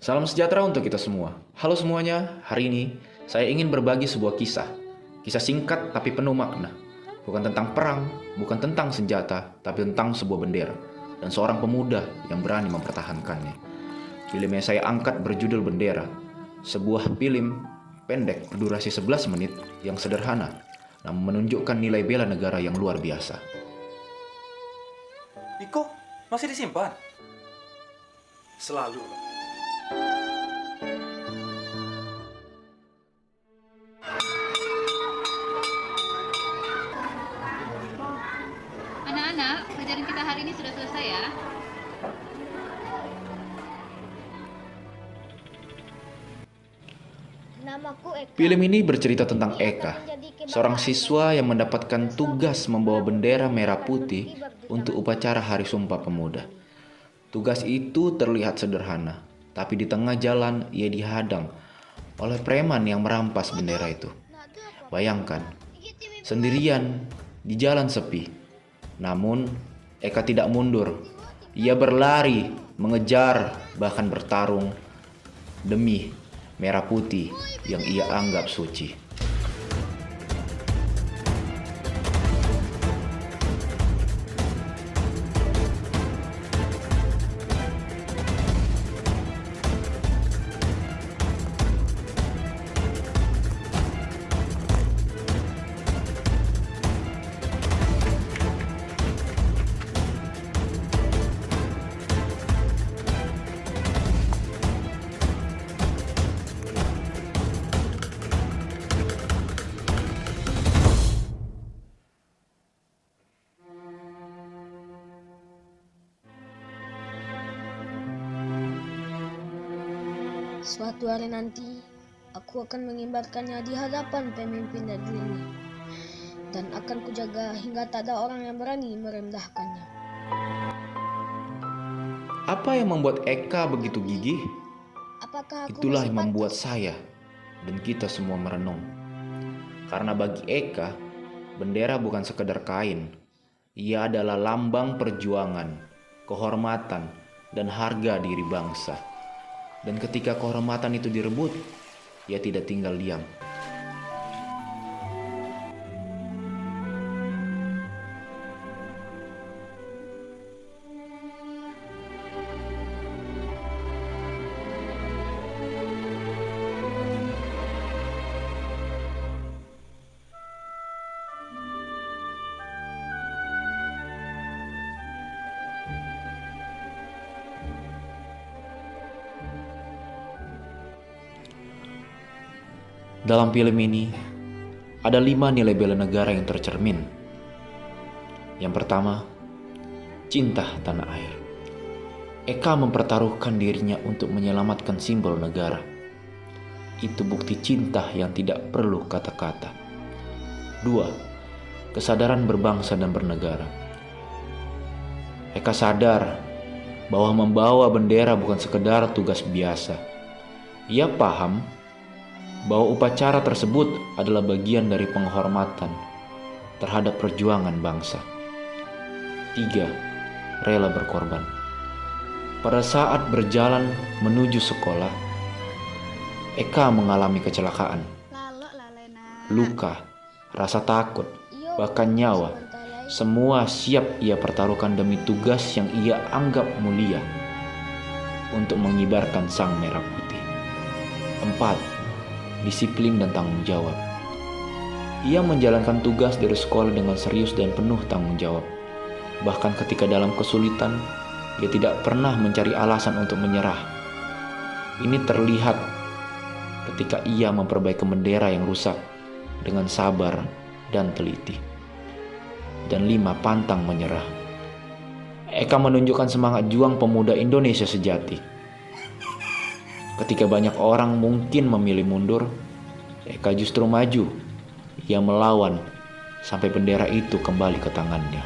Salam sejahtera untuk kita semua. Halo semuanya, hari ini saya ingin berbagi sebuah kisah. Kisah singkat tapi penuh makna. Bukan tentang perang, bukan tentang senjata, tapi tentang sebuah bendera dan seorang pemuda yang berani mempertahankannya. Film yang saya angkat berjudul Bendera. Sebuah film pendek berdurasi 11 menit yang sederhana, namun menunjukkan nilai bela negara yang luar biasa. Iko, masih disimpan? Selalu. Anak-anak, pelajaran kita hari ini sudah selesai ya. Namaku Eka. Film ini bercerita tentang Eka, seorang siswa yang mendapatkan tugas membawa bendera merah putih untuk upacara Hari Sumpah Pemuda. Tugas itu terlihat sederhana, tapi di tengah jalan ia dihadang oleh preman yang merampas bendera itu. Bayangkan, sendirian di jalan sepi. Namun, Eka tidak mundur. Ia berlari, mengejar, bahkan bertarung demi merah putih yang ia anggap suci. Suatu hari nanti, aku akan mengibarkannya di hadapan pemimpin negeri ini. Dan akan kujaga hingga tak ada orang yang berani merendahkannya. Apa yang membuat Eka begitu gigih? Apakah aku Itulah masih yang membuat pantas? saya dan kita semua merenung. Karena bagi Eka, bendera bukan sekedar kain. Ia adalah lambang perjuangan, kehormatan, dan harga diri bangsa. Dan ketika kehormatan itu direbut, ia tidak tinggal diam. Dalam film ini, ada 5 nilai bela negara yang tercermin. Yang pertama, cinta tanah air. Eka mempertaruhkan dirinya untuk menyelamatkan simbol negara. Itu bukti cinta yang tidak perlu kata-kata. 2. Kesadaran berbangsa dan bernegara. Eka sadar bahwa membawa bendera bukan sekedar tugas biasa. Ia paham bahwa upacara tersebut adalah bagian dari penghormatan terhadap perjuangan bangsa. 3. Rela berkorban. Pada saat berjalan menuju sekolah, Eka mengalami kecelakaan, luka, rasa takut, bahkan nyawa. Semua siap ia pertaruhkan demi tugas yang ia anggap mulia untuk mengibarkan sang merah putih. 4. Disiplin dan tanggung jawab. Ia menjalankan tugas dari sekolah dengan serius dan penuh tanggung jawab. Bahkan ketika dalam kesulitan, ia tidak pernah mencari alasan untuk menyerah. Ini terlihat ketika ia memperbaiki bendera yang rusak dengan sabar dan teliti. Dan 5. Pantang menyerah. Eka menunjukkan semangat juang pemuda Indonesia sejati. Ketika banyak orang mungkin memilih mundur, Eka justru maju. Ia melawan sampai bendera itu kembali ke tangannya.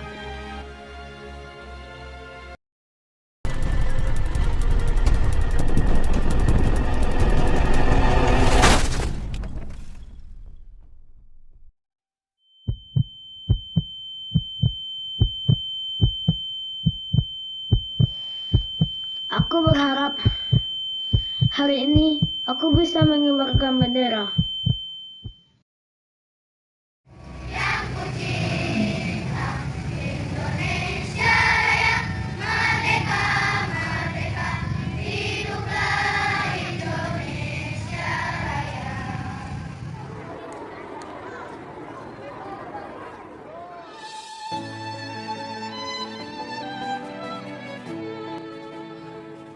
Aku berharap Hari ini aku bisa mengibarkan bendera.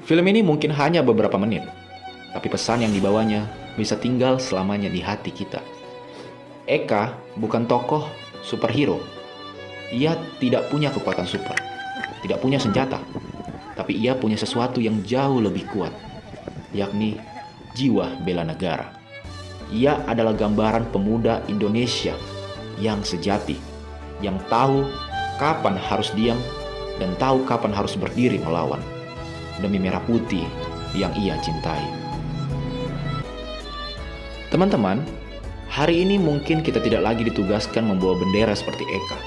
Film ini mungkin hanya beberapa menit, tapi pesan yang dibawanya bisa tinggal selamanya di hati kita. Eka bukan tokoh superhero. Ia tidak punya kekuatan super, tidak punya senjata, tapi ia punya sesuatu yang jauh lebih kuat, yakni jiwa bela negara. Ia adalah gambaran pemuda Indonesia yang sejati, yang tahu kapan harus diam dan tahu kapan harus berdiri melawan demi merah putih yang ia cintai. Teman-teman, hari ini mungkin kita tidak lagi ditugaskan membawa bendera seperti Eka,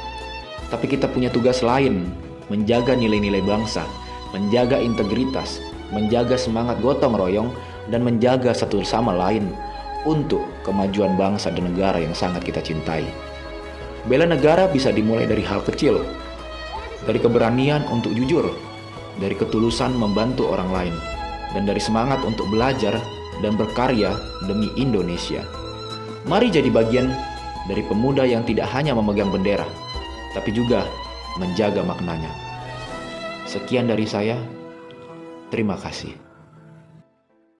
tapi kita punya tugas lain, menjaga nilai-nilai bangsa, menjaga integritas, menjaga semangat gotong royong, dan menjaga satu sama lain untuk kemajuan bangsa dan negara yang sangat kita cintai. Bela negara bisa dimulai dari hal kecil, dari keberanian untuk jujur, dari ketulusan membantu orang lain, dan dari semangat untuk belajar dan berkarya demi Indonesia. Mari jadi bagian dari pemuda yang tidak hanya memegang bendera, tapi juga menjaga maknanya. Sekian dari saya, terima kasih.